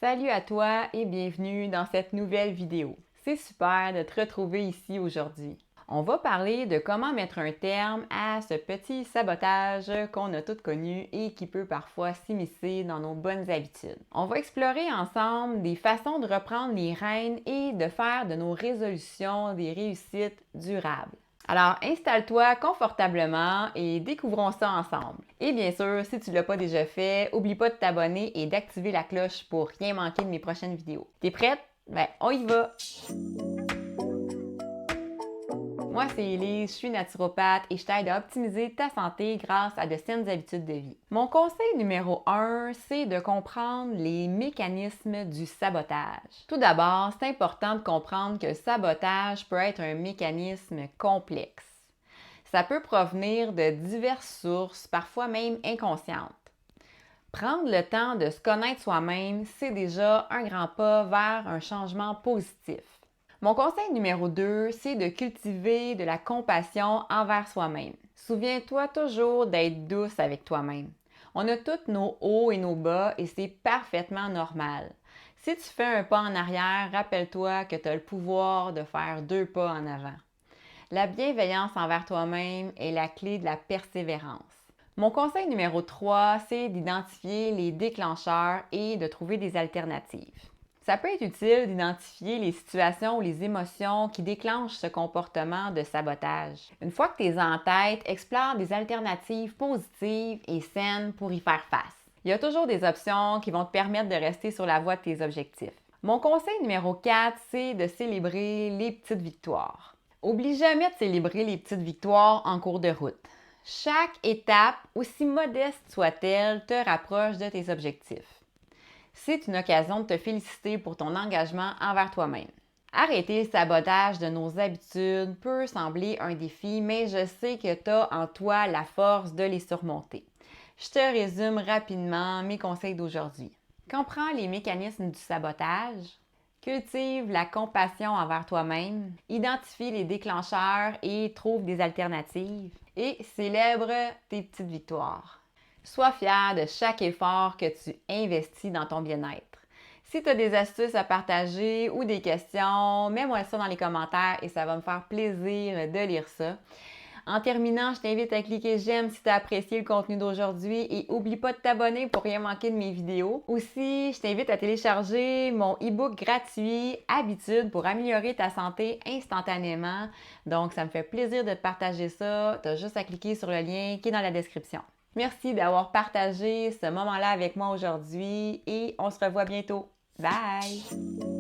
Salut à toi et bienvenue dans cette nouvelle vidéo. C'est super de te retrouver ici aujourd'hui. On va parler de comment mettre un terme à ce petit sabotage qu'on a tous connu et qui peut parfois s'immiscer dans nos bonnes habitudes. On va explorer ensemble des façons de reprendre les rênes et de faire de nos résolutions des réussites durables. Alors, installe-toi confortablement et découvrons ça ensemble. Et bien sûr, si tu ne l'as pas déjà fait, n'oublie pas de t'abonner et d'activer la cloche pour rien manquer de mes prochaines vidéos. T'es prête? Ben, on y va! Moi, c'est Elise, je suis naturopathe et je t'aide à optimiser ta santé grâce à de saines habitudes de vie. Mon conseil numéro 1, c'est de comprendre les mécanismes du sabotage. Tout d'abord, c'est important de comprendre que le sabotage peut être un mécanisme complexe. Ça peut provenir de diverses sources, parfois même inconscientes. Prendre le temps de se connaître soi-même, c'est déjà un grand pas vers un changement positif. Mon conseil numéro 2, c'est de cultiver de la compassion envers soi-même. Souviens-toi toujours d'être douce avec toi-même. On a tous nos hauts et nos bas et c'est parfaitement normal. Si tu fais un pas en arrière, rappelle-toi que tu as le pouvoir de faire 2 pas en avant. La bienveillance envers toi-même est la clé de la persévérance. Mon conseil numéro 3, c'est d'identifier les déclencheurs et de trouver des alternatives. Ça peut être utile d'identifier les situations ou les émotions qui déclenchent ce comportement de sabotage. Une fois que tu es en tête, explore des alternatives positives et saines pour y faire face. Il y a toujours des options qui vont te permettre de rester sur la voie de tes objectifs. Mon conseil numéro 4, c'est de célébrer les petites victoires. Oublie jamais de célébrer les petites victoires en cours de route. Chaque étape, aussi modeste soit-elle, te rapproche de tes objectifs. C'est une occasion de te féliciter pour ton engagement envers toi-même. Arrêter le sabotage de nos habitudes peut sembler un défi, mais je sais que tu as en toi la force de les surmonter. Je te résume rapidement mes conseils d'aujourd'hui. Comprends les mécanismes du sabotage. Cultive la compassion envers toi-même. Identifie les déclencheurs et trouve des alternatives. Et célèbre tes petites victoires. Sois fier de chaque effort que tu investis dans ton bien-être. Si tu as des astuces à partager ou des questions, mets-moi ça dans les commentaires et ça va me faire plaisir de lire ça. En terminant, je t'invite à cliquer j'aime si tu as apprécié le contenu d'aujourd'hui et n'oublie pas de t'abonner pour rien manquer de mes vidéos. Aussi, je t'invite à télécharger mon e-book gratuit Habitudes pour améliorer ta santé instantanément. Donc, ça me fait plaisir de te partager ça. Tu as juste à cliquer sur le lien qui est dans la description. Merci d'avoir partagé ce moment-là avec moi aujourd'hui et on se revoit bientôt. Bye!